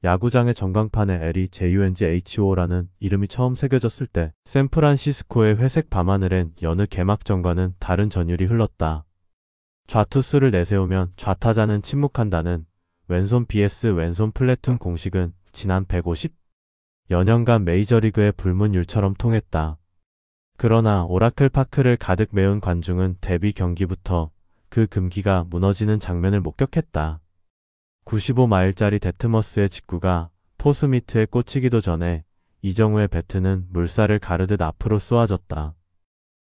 야구장의 전광판에 LEJUNGHO라는 이름이 처음 새겨졌을 때 샌프란시스코의 회색 밤하늘엔 여느 개막전과는 다른 전율이 흘렀다. 좌투수를 내세우면 좌타자는 침묵한다는 왼손 vs 왼손 플래툰 공식은 지난 150여 년간 메이저리그의 불문율처럼 통했다. 그러나 오라클 파크를 가득 메운 관중은 데뷔 경기부터 그 금기가 무너지는 장면을 목격했다. 95마일짜리 데트머스의 직구가 포수 미트에 꽂히기도 전에 이정우의 배트는 물살을 가르듯 앞으로 쏘아졌다.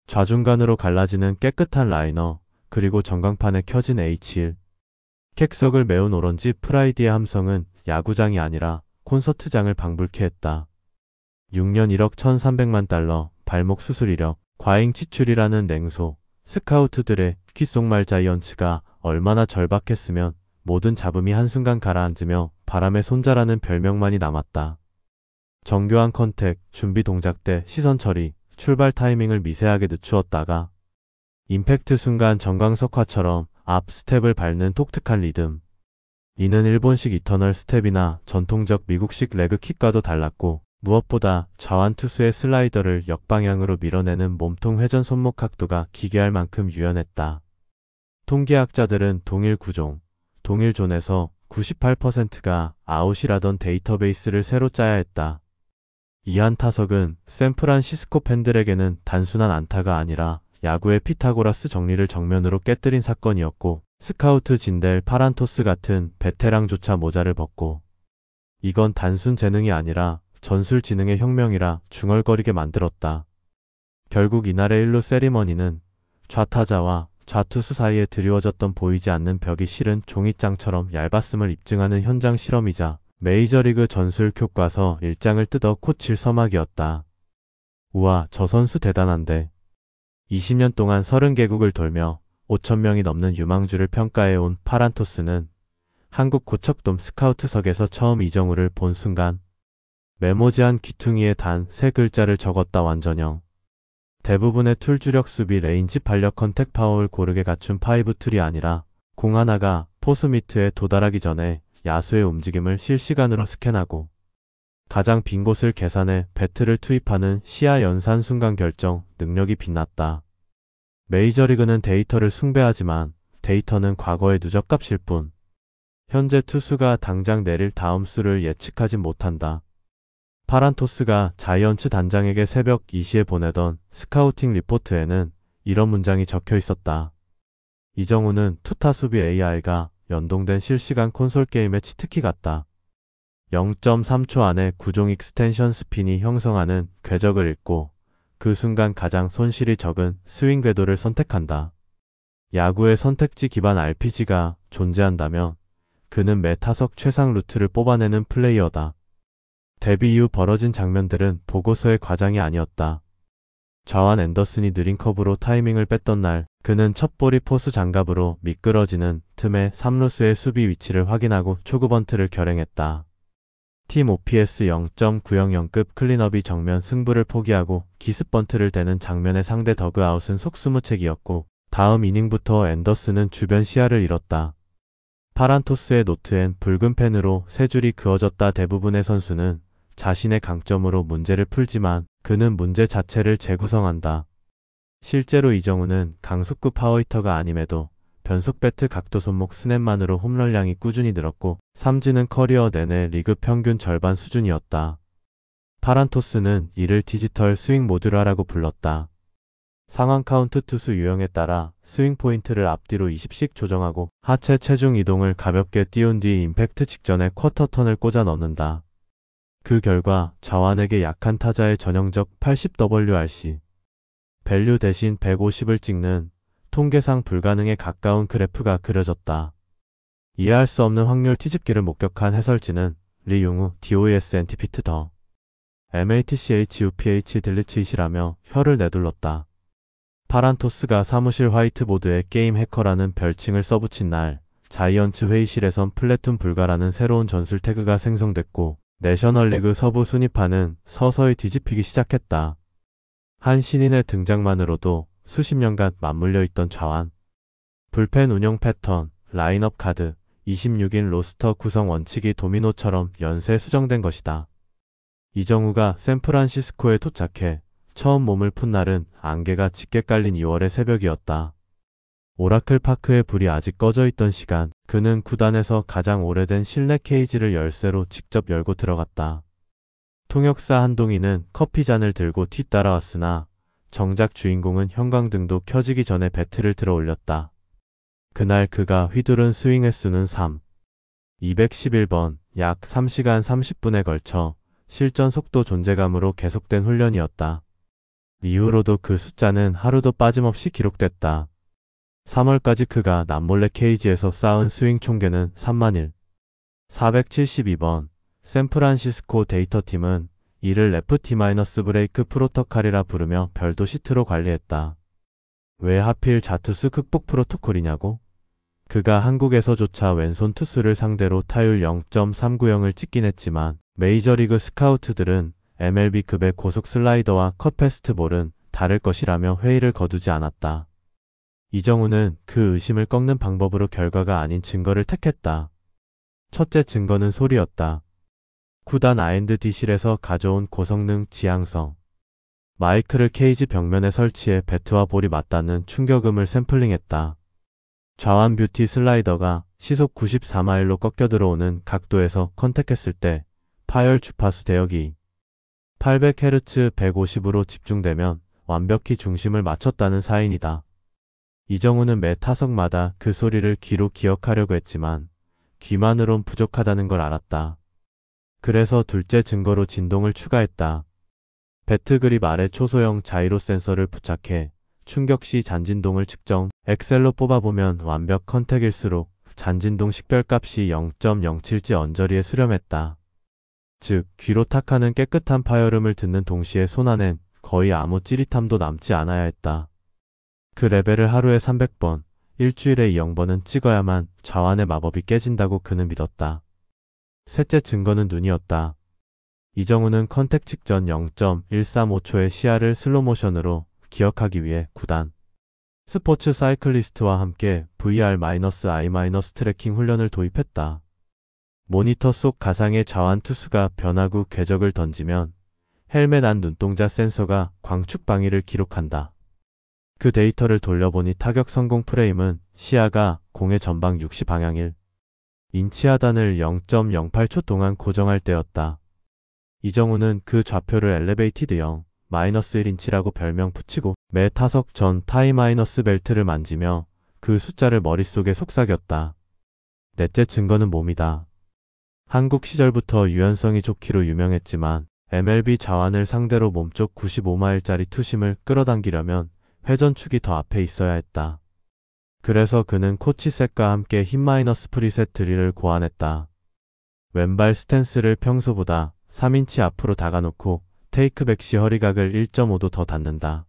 좌중간으로 갈라지는 깨끗한 라이너, 그리고 전광판에 켜진 H1. 객석을 메운 오런지 프라이드의 함성은 야구장이 아니라 콘서트장을 방불케 했다. 6년 1억 1,300만 달러, 발목 수술 이력, 과잉 지출이라는 냉소, 스카우트들의 귓속말 자이언츠가 얼마나 절박했으면 모든 잡음이 한순간 가라앉으며 바람에 손자라는 별명만이 남았다. 정교한 컨택, 준비 동작 때 시선 처리, 출발 타이밍을 미세하게 늦추었다가 임팩트 순간 정광석화처럼 앞 스텝을 밟는 독특한 리듬. 이는 일본식 이터널 스텝이나 전통적 미국식 레그킥과도 달랐고 무엇보다 좌완 투수의 슬라이더를 역방향으로 밀어내는 몸통 회전 손목 각도가 기괴할 만큼 유연했다. 통계학자들은 동일 구종, 동일 존에서 98%가 아웃이라던 데이터베이스를 새로 짜야 했다. 이 한 타석은 샌프란시스코 팬들에게는 단순한 안타가 아니라 야구의 피타고라스 정리를 정면으로 깨뜨린 사건이었고 스카우트 진델 파란토스 같은 베테랑조차 모자를 벗고 이건 단순 재능이 아니라 전술 지능의 혁명이라 중얼거리게 만들었다. 결국 이날의 1루 세리머니는 좌타자와 좌투수 사이에 드리워졌던 보이지 않는 벽이 실은 종이장처럼 얇았음을 입증하는 현장 실험이자 메이저리그 전술 교과서 1장을 뜯어 코칠 서막이었다. 우와, 저 선수 대단한데. 20년 동안 30개국을 돌며 5,000명이 넘는 유망주를 평가해온 파란토스는 한국 고척돔 스카우트석에서 처음 이정우를 본 순간 메모지한 귀퉁이에 단 3글자를 적었다. 완전형. 대부분의 툴 주력 수비 레인지 반력 컨택 파워를 고르게 갖춘 파이브 툴이 아니라 공 하나가 포수 미트에 도달하기 전에 야수의 움직임을 실시간으로 스캔하고 가장 빈 곳을 계산해 배트를 투입하는 시야 연산 순간 결정 능력이 빛났다. 메이저리그는 데이터를 숭배하지만 데이터는 과거의 누적값일 뿐 현재 투수가 당장 내릴 다음 수를 예측하진 못한다. 파란토스가 자이언츠 단장에게 새벽 2시에 보내던 스카우팅 리포트에는 이런 문장이 적혀 있었다. 이정우는 투타 수비 AI가 연동된 실시간 콘솔 게임의 치트키 같다. 0.3초 안에 구종 익스텐션 스핀이 형성하는 궤적을 읽고 그 순간 가장 손실이 적은 스윙 궤도를 선택한다. 야구의 선택지 기반 RPG가 존재한다면 그는 매 타석 최상 루트를 뽑아내는 플레이어다. 데뷔 이후 벌어진 장면들은 보고서의 과장이 아니었다. 좌완 앤더슨이 느린 커브로 타이밍을 뺐던 날 그는 첫 볼이 포수 장갑으로 미끄러지는 틈에 3루수의 수비 위치를 확인하고 초구 번트를 결행했다. 팀 OPS 0.900급 클린업이 정면 승부를 포기하고 기습 번트를 대는 장면의 상대 더그아웃은 속수무책이었고 다음 이닝부터 앤더슨은 주변 시야를 잃었다. 파란토스의 노트엔 붉은 펜으로 세 줄이 그어졌다. 대부분의 선수는 자신의 강점으로 문제를 풀지만 그는 문제 자체를 재구성한다. 실제로 이정우는 강속구 파워히터가 아님에도 변속 배트 각도 손목 스냅만으로 홈런량이 꾸준히 늘었고 삼진은 커리어 내내 리그 평균 절반 수준이었다. 파란토스는 이를 디지털 스윙 모듈화라고 불렀다. 상황 카운트 투수 유형에 따라 스윙 포인트를 앞뒤로 20씩 조정하고 하체 체중 이동을 가볍게 띄운 뒤 임팩트 직전에 쿼터 턴을 꽂아 넣는다. 그 결과 좌완에게 약한 타자의 전형적 80WRC 밸류 대신 150을 찍는 통계상 불가능에 가까운 그래프가 그려졌다. 이해할 수 없는 확률 뒤집기를 목격한 해설진은 리용우 DOES 엔티피트 더 MATCHUPH 딜리치잇이라며 혀를 내둘렀다. 파란토스가 사무실 화이트보드에 게임 해커라는 별칭을 써붙인 날 자이언츠 회의실에선 플래툰 불가라는 새로운 전술 태그가 생성됐고 내셔널리그 서부 순위판은 서서히 뒤집히기 시작했다. 한 신인의 등장만으로도 수십 년간 맞물려 있던 좌완, 불펜 운영 패턴, 라인업 카드, 26인 로스터 구성 원칙이 도미노처럼 연쇄 수정된 것이다. 이정우가 샌프란시스코에 도착해 처음 몸을 푼 날은 안개가 짙게 깔린 2월의 새벽이었다. 오라클 파크의 불이 아직 꺼져 있던 시간, 그는 구단에서 가장 오래된 실내 케이지를 열쇠로 직접 열고 들어갔다. 통역사 한동희는 커피잔을 들고 뒤따라왔으나 정작 주인공은 형광등도 켜지기 전에 배트를 들어 올렸다. 그날 그가 휘두른 스윙 횟수는 211번, 약 3시간 30분에 걸쳐 실전 속도 존재감으로 계속된 훈련이었다. 이후로도 그 숫자는 하루도 빠짐없이 기록됐다. 3월까지 그가 남몰래 케이지에서 쌓은 스윙 총계는 30,472번. 샌프란시스코 데이터팀은 이를 레프티 마이너스 브레이크 프로토콜이라 부르며 별도 시트로 관리했다. 왜 하필 자투수 극복 프로토콜이냐고? 그가 한국에서조차 왼손 투수를 상대로 타율 0.390을 찍긴 했지만 메이저리그 스카우트들은 MLB급의 고속 슬라이더와 컷 패스트볼은 다를 것이라며 회의를 거두지 않았다. 이정우는 그 의심을 꺾는 방법으로 결과가 아닌 증거를 택했다. 첫째 증거는 소리였다. 구단 R&D실에서 가져온 고성능 지향성 마이크를 케이지 벽면에 설치해 배트와 볼이 맞닿는 충격음을 샘플링했다. 좌완 뷰티 슬라이더가 시속 94마일로 꺾여 들어오는 각도에서 컨택했을 때 파열 주파수 대역이 800Hz 150으로 집중되면 완벽히 중심을 맞췄다는 사인이다. 이정우는 매 타석마다 그 소리를 귀로 기억하려고 했지만 귀만으론 부족하다는 걸 알았다. 그래서 둘째 증거로 진동을 추가했다. 배트 그립 아래 초소형 자이로 센서를 부착해 충격 시 잔진동을 측정, 엑셀로 뽑아보면 완벽 컨택일수록 잔진동 식별값이 0.07지 언저리에 수렴했다. 즉, 귀로 탁하는 깨끗한 파열음을 듣는 동시에 손안엔 거의 아무 찌릿함도 남지 않아야 했다. 그 레벨을 하루에 300번, 일주일에 0번은 찍어야만 좌완의 마법이 깨진다고 그는 믿었다. 셋째 증거는 눈이었다. 이정우는 컨택 직전 0.135초의 시야를 슬로모션으로 기억하기 위해 구단 스포츠 사이클리스트와 함께 VR-I- 트래킹 훈련을 도입했다. 모니터 속 가상의 좌완 투수가 변화구 궤적을 던지면 헬멧 안 눈동자 센서가 광축 방위를 기록한다. 그 데이터를 돌려보니 타격 성공 프레임은 시야가 공의 전방 60방향 1인치 하단을 0.08초 동안 고정할 때였다. 이정우는 그 좌표를 엘리베이티드 0-1인치라고 별명 붙이고 매 타석 전 타이 마이너스 벨트를 만지며 그 숫자를 머릿속에 속삭였다. 넷째 증거는 몸이다. 한국 시절부터 유연성이 좋기로 유명했지만 MLB 좌완을 상대로 몸쪽 95마일짜리 투심을 끌어당기려면 회전축이 더 앞에 있어야 했다. 그래서 그는 코치셋과 함께 힙 마이너스 프리셋 드릴을 고안했다. 왼발 스탠스를 평소보다 3인치 앞으로 다가놓고 테이크백 시 허리각을 1.5도 더 닫는다.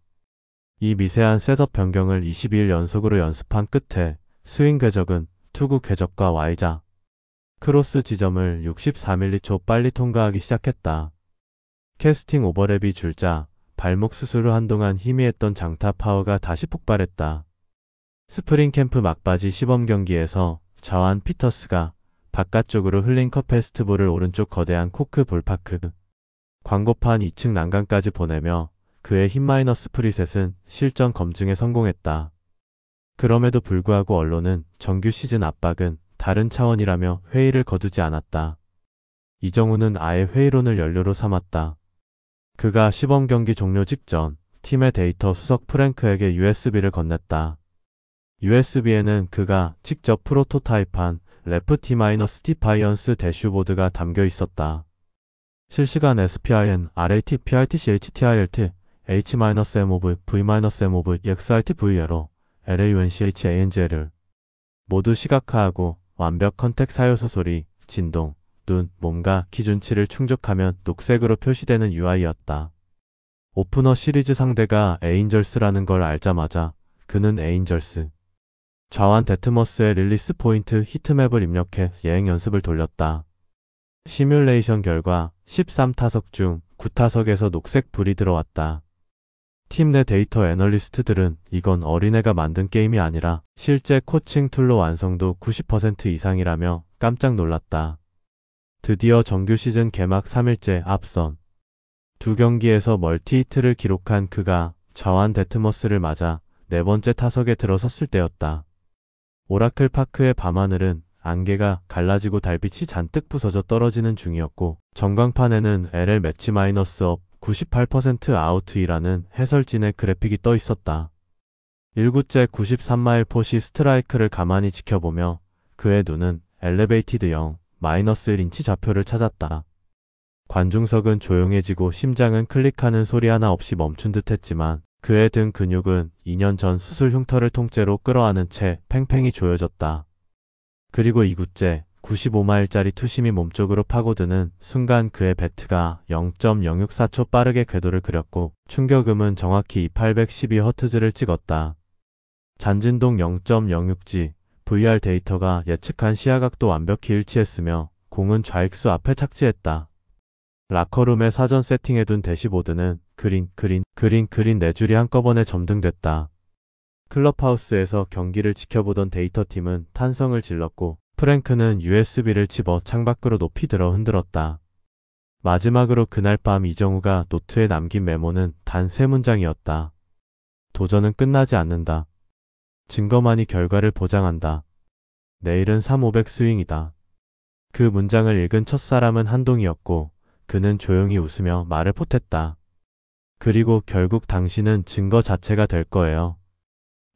이 미세한 셋업 변경을 22일 연속으로 연습한 끝에 스윙 궤적은 투구 궤적과 Y자 크로스 지점을 64m초 빨리 통과하기 시작했다. 캐스팅 오버랩이 줄자 발목 수술로 한동안 희미했던 장타 파워가 다시 폭발했다. 스프링 캠프 막바지 시범 경기에서 좌완 피터스가 바깥쪽으로 흘린 컷 패스트볼을 오른쪽 거대한 코크 볼파크 광고판 2층 난간까지 보내며 그의 힙 마이너스 프리셋은 실전 검증에 성공했다. 그럼에도 불구하고 언론은 정규 시즌 압박은 다른 차원이라며 회의를 거두지 않았다. 이정우는 아예 회의론을 연료로 삼았다. 그가 시범 경기 종료 직전 팀의 데이터 수석 프랭크에게 USB를 건넸다. USB에는 그가 직접 프로토타입한 레프티-디파이언스 대슈보드가 담겨 있었다. 실시간 SPIN, RAT, PITC, HTILT, H-MOV, V-MOV, EXIT, VLO, LAUNCH, ANGL을 모두 시각화하고 완벽 컨택 사요소 소리, 진동, 눈, 몸과 기준치를 충족하면 녹색으로 표시되는 UI였다. 오프너 시리즈 상대가 에인절스라는 걸 알자마자 그는 에인절스 좌완 데트머스의 릴리스 포인트 히트맵을 입력해 예행 연습을 돌렸다. 시뮬레이션 결과 13타석 중 9타석에서 녹색 불이 들어왔다. 팀 내 데이터 애널리스트들은 이건 어린애가 만든 게임이 아니라 실제 코칭 툴로 완성도 90% 이상이라며 깜짝 놀랐다. 드디어 정규 시즌 개막 3일째 앞선 두 경기에서 멀티히트를 기록한 그가 좌완 데트머스를 맞아 네 번째 타석에 들어섰을 때였다. 오라클 파크의 밤하늘은 안개가 갈라지고 달빛이 잔뜩 부서져 떨어지는 중이었고 전광판에는 LL 매치 마이너스 업 98% 아우트이라는 해설진의 그래픽이 떠 있었다. 1구째 93마일 포시 스트라이크를 가만히 지켜보며 그의 눈은 엘리베이티드 0, 마이너스 1인치 좌표를 찾았다. 관중석은 조용해지고 심장은 클릭하는 소리 하나 없이 멈춘 듯 했지만 그의 등 근육은 2년 전 수술 흉터를 통째로 끌어안은 채 팽팽히 조여졌다. 그리고 2구째 95마일짜리 투심이 몸쪽으로 파고드는 순간 그의 배트가 0.064초 빠르게 궤도를 그렸고 충격음은 정확히 812Hz를 찍었다. 잔진동 0.06G, VR 데이터가 예측한 시야각도 완벽히 일치했으며 공은 좌익수 앞에 착지했다. 라커룸에 사전 세팅해둔 대시보드는 그린 네 줄이 한꺼번에 점등됐다. 클럽하우스에서 경기를 지켜보던 데이터팀은 탄성을 질렀고 프랭크는 USB를 집어 창밖으로 높이 들어 흔들었다. 마지막으로 그날 밤 이정우가 노트에 남긴 메모는 단 3문장이었다. 도전은 끝나지 않는다. 증거만이 결과를 보장한다. 내일은 3-500 스윙이다. 그 문장을 읽은 첫사람은 한동이었고 그는 조용히 웃으며 말을 보탰다. 그리고 결국 당신은 증거 자체가 될 거예요.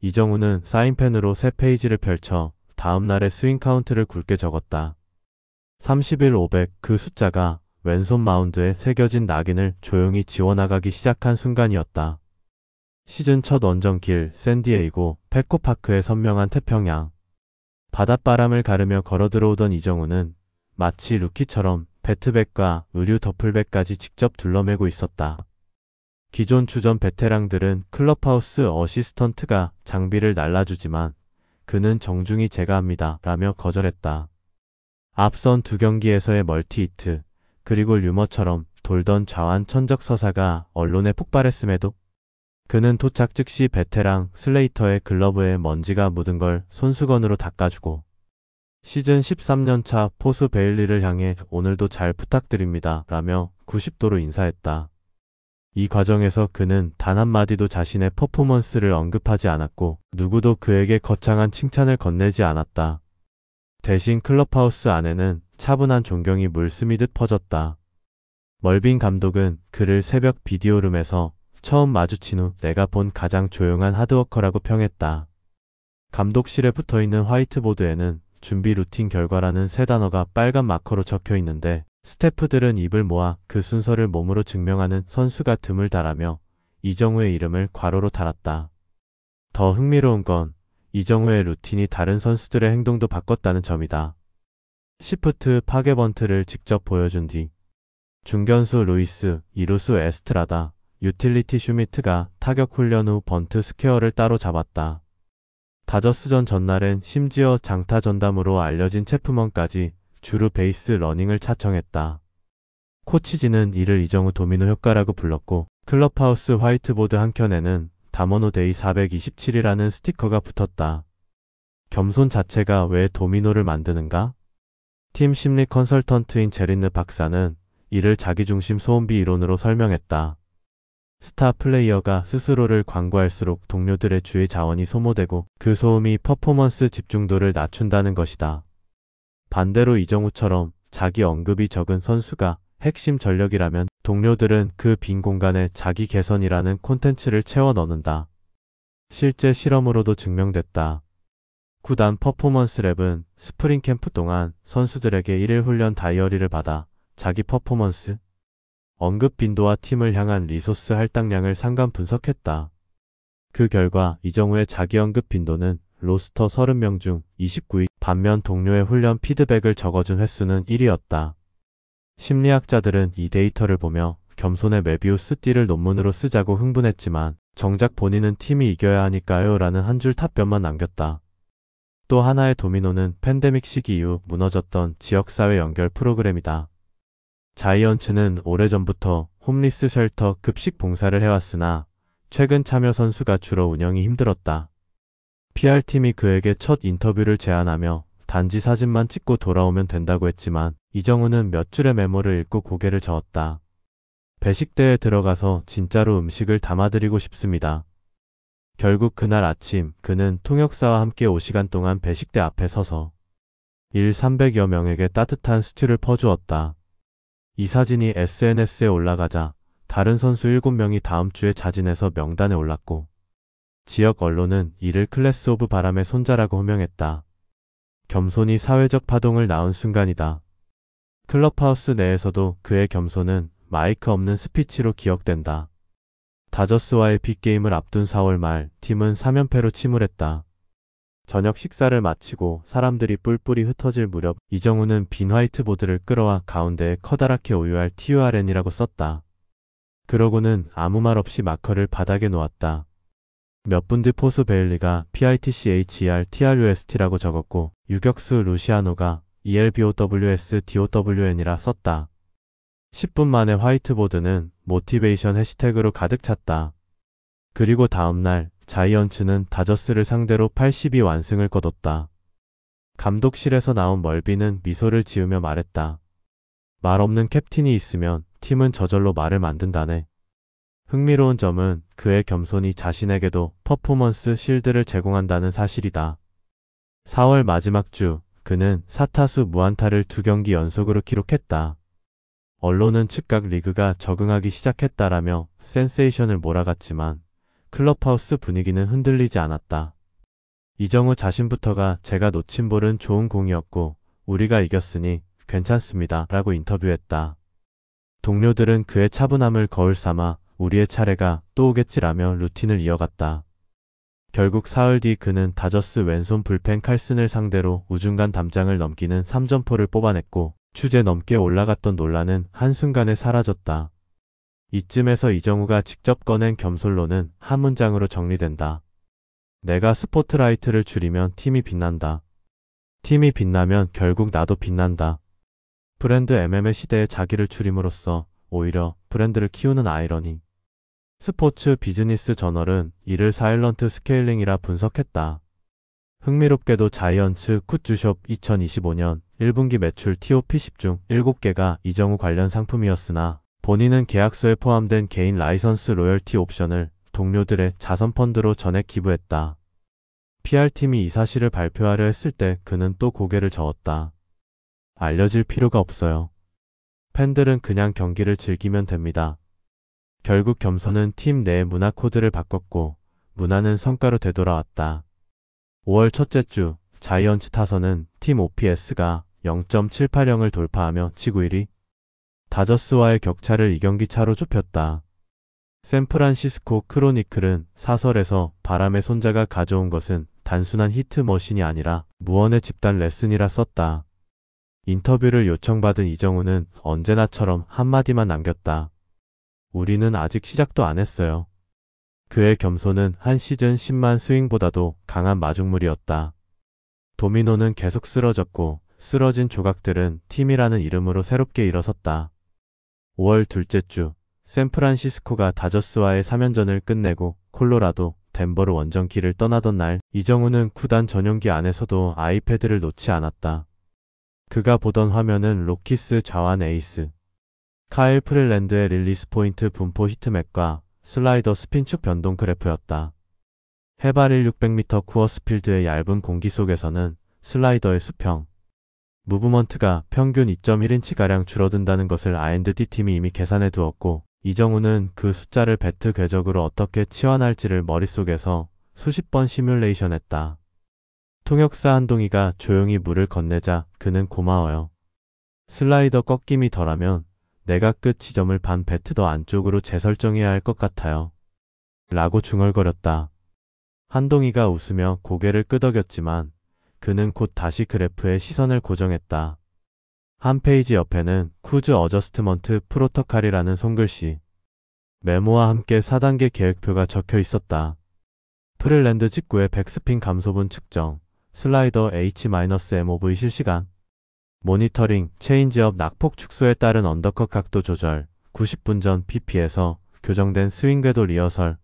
이정우는 사인펜으로 3페이지를 펼쳐 다음 날의 스윙 카운트를 굵게 적었다. 30일 500 그 숫자가 왼손 마운드에 새겨진 낙인을 조용히 지워나가기 시작한 순간이었다. 시즌 첫 원정길 샌디에이고 페코파크의 선명한 태평양. 바닷바람을 가르며 걸어 들어오던 이정우는 마치 루키처럼 배트백과 의류 더플백까지 직접 둘러매고 있었다. 기존 주전 베테랑들은 클럽하우스 어시스턴트가 장비를 날라주지만 그는 정중히 제가 합니다 라며 거절했다. 앞선 두 경기에서의 멀티히트 그리고 류머처럼 돌던 좌완 천적 서사가 언론에 폭발했음에도 그는 도착 즉시 베테랑 슬레이터의 글러브에 먼지가 묻은 걸 손수건으로 닦아주고 시즌 13년차 포수 베일리를 향해 오늘도 잘 부탁드립니다 라며 90도로 인사했다. 이 과정에서 그는 단 한마디도 자신의 퍼포먼스를 언급하지 않았고 누구도 그에게 거창한 칭찬을 건네지 않았다. 대신 클럽하우스 안에는 차분한 존경이 물스미듯 퍼졌다. 멀빈 감독은 그를 새벽 비디오룸에서 처음 마주친 후 내가 본 가장 조용한 하드워커라고 평했다. 감독실에 붙어있는 화이트보드에는 준비 루틴 결과라는 세 단어가 빨간 마커로 적혀 있는데 스태프들은 입을 모아 그 순서를 몸으로 증명하는 선수가 드물다라며 이정우의 이름을 괄호로 달았다. 더 흥미로운 건 이정우의 루틴이 다른 선수들의 행동도 바꿨다는 점이다. 시프트 파괴 번트를 직접 보여준 뒤 중견수 루이스, 이루수 에스트라다, 유틸리티 슈미트가 타격 훈련 후 번트 스퀘어를 따로 잡았다. 다저스전 전날엔 심지어 장타 전담으로 알려진 체프먼까지 주루 베이스 러닝을 차청했다. 코치진은 이를 이정우 도미노 효과라고 불렀고 클럽하우스 화이트보드 한켠에는 담원호 데이 427이라는 스티커가 붙었다. 겸손 자체가 왜 도미노를 만드는가? 팀 심리 컨설턴트인 제린느 박사는 이를 자기중심 소음비 이론으로 설명했다. 스타 플레이어가 스스로를 광고할수록 동료들의 주의 자원이 소모되고 그 소음이 퍼포먼스 집중도를 낮춘다는 것이다. 반대로 이정우처럼 자기 언급이 적은 선수가 핵심 전력이라면 동료들은 그 빈 공간에 자기 개선이라는 콘텐츠를 채워 넣는다. 실제 실험으로도 증명됐다. 구단 퍼포먼스 랩은 스프링 캠프 동안 선수들에게 1일 훈련 다이어리를 받아 자기 퍼포먼스, 언급 빈도와 팀을 향한 리소스 할당량을 상관 분석했다. 그 결과 이정우의 자기 언급 빈도는 로스터 30명 중 29위, 반면 동료의 훈련 피드백을 적어준 횟수는 1위였다. 심리학자들은 이 데이터를 보며 겸손의 메비우스 띠를 논문으로 쓰자고 흥분했지만 정작 본인은 팀이 이겨야 하니까요 라는 한 줄 답변만 남겼다. 또 하나의 도미노는 팬데믹 시기 이후 무너졌던 지역사회 연결 프로그램이다. 자이언츠는 오래전부터 홈리스 쉘터 급식 봉사를 해왔으나 최근 참여 선수가 줄어 운영이 힘들었다. PR팀이 그에게 첫 인터뷰를 제안하며 단지 사진만 찍고 돌아오면 된다고 했지만 이정우는 몇 줄의 메모를 읽고 고개를 저었다. 배식대에 들어가서 진짜로 음식을 담아드리고 싶습니다. 결국 그날 아침 그는 통역사와 함께 5시간 동안 배식대 앞에 서서 300여 명에게 따뜻한 스튜를 퍼주었다. 이 사진이 SNS에 올라가자 다른 선수 7명이 다음 주에 자진해서 명단에 올랐고 지역 언론은 이를 클래스 오브 바람의 손자라고 호명했다. 겸손이 사회적 파동을 낳은 순간이다. 클럽하우스 내에서도 그의 겸손은 마이크 없는 스피치로 기억된다. 다저스와의 빅게임을 앞둔 4월 말 팀은 3연패로 침울했다. 저녁 식사를 마치고 사람들이 뿔뿔이 흩어질 무렵 이정우는 빈 화이트보드를 끌어와 가운데에 커다랗게 오유할 TURN이라고 썼다. 그러고는 아무 말 없이 마커를 바닥에 놓았다. 몇 분 뒤 포수 베일리가 PITCHER TRUST라고 적었고 유격수 루시아노가 ELBOWSDOWN이라 썼다. 10분 만에 화이트보드는 모티베이션 해시태그로 가득 찼다. 그리고 다음날 자이언츠는 다저스를 상대로 82완승을 거뒀다. 감독실에서 나온 멀비는 미소를 지으며 말했다. 말 없는 캡틴이 있으면 팀은 저절로 말을 만든다네. 흥미로운 점은 그의 겸손이 자신에게도 퍼포먼스 실드를 제공한다는 사실이다. 4월 마지막 주 그는 4타수 무안타를 2경기 연속으로 기록했다. 언론은 즉각 리그가 적응하기 시작했다라며 센세이션을 몰아갔지만 클럽하우스 분위기는 흔들리지 않았다. 이정우 자신부터가 제가 놓친 볼은 좋은 공이었고 우리가 이겼으니 괜찮습니다 라고 인터뷰했다. 동료들은 그의 차분함을 거울 삼아 우리의 차례가 또 오겠지라며 루틴을 이어갔다. 결국 사흘 뒤 그는 다저스 왼손 불펜 칼슨을 상대로 우중간 담장을 넘기는 3점포를 뽑아냈고 추제 넘게 올라갔던 논란은 한순간에 사라졌다. 이쯤에서 이정우가 직접 꺼낸 겸손론은 한 문장으로 정리된다. 내가 스포트라이트를 줄이면 팀이 빛난다. 팀이 빛나면 결국 나도 빛난다. 브랜드 MMA 시대에 자기를 줄임으로써 오히려 브랜드를 키우는 아이러니. 스포츠 비즈니스 저널은 이를 사일런트 스케일링이라 분석했다. 흥미롭게도 자이언츠 굿즈숍 2025년 1분기 매출 TOP 10 중 7개가 이정우 관련 상품이었으나 본인은 계약서에 포함된 개인 라이선스 로열티 옵션을 동료들의 자선 펀드로 전액 기부했다. PR팀이 이 사실을 발표하려 했을 때 그는 또 고개를 저었다. 알려질 필요가 없어요. 팬들은 그냥 경기를 즐기면 됩니다. 결국 겸손은 팀 내 문화 코드를 바꿨고 문화는 성과로 되돌아왔다. 5월 첫째 주 자이언츠 타선은 팀 OPS가 0.780을 돌파하며 지구 1위. 다저스와의 격차를 2경기 차로 좁혔다. 샌프란시스코 크로니클은 사설에서 바람의 손자가 가져온 것은 단순한 히트머신이 아니라 무언의 집단 레슨이라 썼다. 인터뷰를 요청받은 이정우는 언제나처럼 한마디만 남겼다. 우리는 아직 시작도 안 했어요. 그의 겸손은 한 시즌 10만 스윙보다도 강한 마중물이었다. 도미노는 계속 쓰러졌고 쓰러진 조각들은 팀이라는 이름으로 새롭게 일어섰다. 5월 둘째 주 샌프란시스코가 다저스와의 3연전을 끝내고 콜로라도, 덴버로 원정길을 떠나던 날 이정우는 구단 전용기 안에서도 아이패드를 놓지 않았다. 그가 보던 화면은 로키스 좌완 에이스 카일 프릴랜드의 릴리스 포인트 분포 히트맵과 슬라이더 스핀축 변동 그래프였다. 해발 1600m 쿠어스필드의 얇은 공기 속에서는 슬라이더의 수평, 무브먼트가 평균 2.1인치가량 줄어든다는 것을 R&D 팀이 이미 계산해 두었고 이정우는 그 숫자를 배트 궤적으로 어떻게 치환할지를 머릿속에서 수십 번 시뮬레이션했다. 통역사 한동희가 조용히 물을 건네자 그는 고마워요. 슬라이더 꺾임이 덜하면 내가 끝 지점을 반 배트 더 안쪽으로 재설정해야 할 것 같아요. 라고 중얼거렸다. 한동희가 웃으며 고개를 끄덕였지만 그는 곧 다시 그래프에 시선을 고정했다. 한 페이지 옆에는 쿠즈 어저스트먼트 프로토칼이라는 손글씨. 메모와 함께 4단계 계획표가 적혀 있었다. 프릴랜드 직구의 백스핀 감소분 측정, 슬라이더 H-MOV 실시간, 모니터링, 체인지업 낙폭 축소에 따른 언더컷 각도 조절, 90분 전 PP에서 교정된 스윙 궤도 리허설,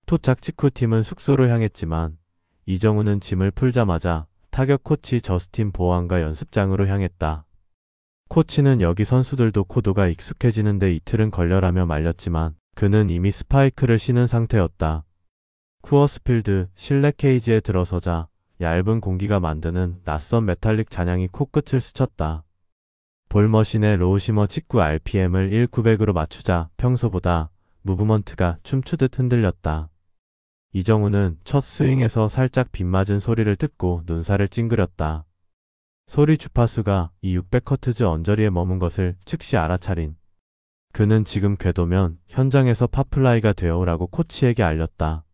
도착 직후 팀은 숙소로 향했지만 이정우는 짐을 풀자마자 타격 코치 저스틴 보완과 연습장으로 향했다. 코치는 여기 선수들도 코드가 익숙해지는데 이틀은 걸려라며 말렸지만 그는 이미 스파이크를 신은 상태였다. 쿠어스필드 실내 케이지에 들어서자 얇은 공기가 만드는 낯선 메탈릭 잔향이 코끝을 스쳤다. 볼머신의 로우시머 직구 RPM을 1900으로 맞추자 평소보다 무브먼트가 춤추듯 흔들렸다. 이정우는 첫 스윙에서 살짝 빗맞은 소리를 듣고 눈살을 찡그렸다. 소리 주파수가 이 600Hz 언저리에 머문 것을 즉시 알아차린 그는 지금 궤도면 현장에서 파플라이가 되어 라고 코치에게 알렸다.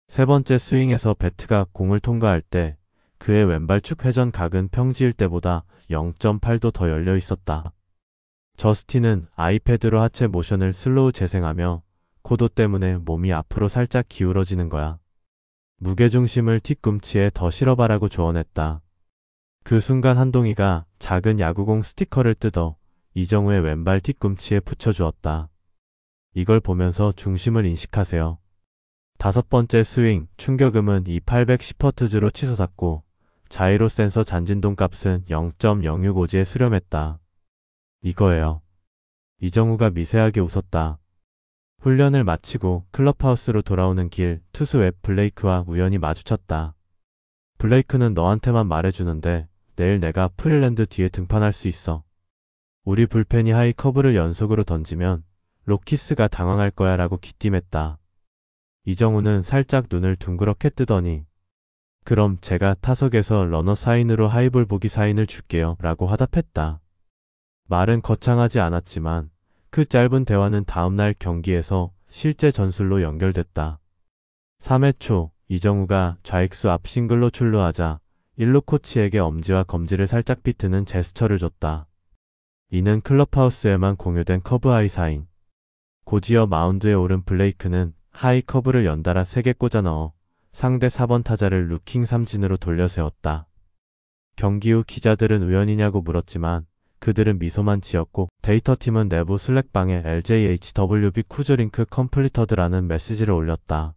세 번째 스윙에서 배트가 공을 통과할 때 그의 왼발 축 회전 각은 평지일 때보다 0.8도 더 열려 있었다. 저스틴은 아이패드로 하체 모션을 슬로우 재생하며 고도 때문에 몸이 앞으로 살짝 기울어지는 거야. 무게중심을 뒤꿈치에 더 실어봐라고 조언했다. 그 순간 한동희가 작은 야구공 스티커를 뜯어 이정우의 왼발 뒤꿈치에 붙여주었다. 이걸 보면서 중심을 인식하세요. 다섯 번째 스윙, 충격음은 이 810Hz로 치솟았고 자이로 센서 잔진동 값은 0.065G에 수렴했다. 이거예요. 이정우가 미세하게 웃었다. 훈련을 마치고 클럽하우스로 돌아오는 길 투수 웹 블레이크와 우연히 마주쳤다. 블레이크는 너한테만 말해주는데 내일 내가 프릴랜드 뒤에 등판할 수 있어. 우리 불펜이 하이 커브를 연속으로 던지면 로키스가 당황할 거야 라고 기띔했다. 이정우는 살짝 눈을 둥그렇게 뜨더니 그럼 제가 타석에서 러너 사인으로 하이볼 보기 사인을 줄게요 라고 화답했다. 말은 거창하지 않았지만 그 짧은 대화는 다음날 경기에서 실제 전술로 연결됐다. 3회 초 이정우가 좌익수 앞 싱글로 출루하자 1루 코치에게 엄지와 검지를 살짝 비트는 제스처를 줬다. 이는 클럽하우스에만 공유된 커브 하이 사인. 곧이어 마운드에 오른 블레이크는 하이 커브를 연달아 3개 꽂아 넣어 상대 4번 타자를 루킹 삼진으로 돌려세웠다. 경기 후 기자들은 우연이냐고 물었지만 그들은 미소만 지었고 데이터팀은 내부 슬랙방에 LJHWB 쿠즈링크 컴플리터드라는 메시지를 올렸다.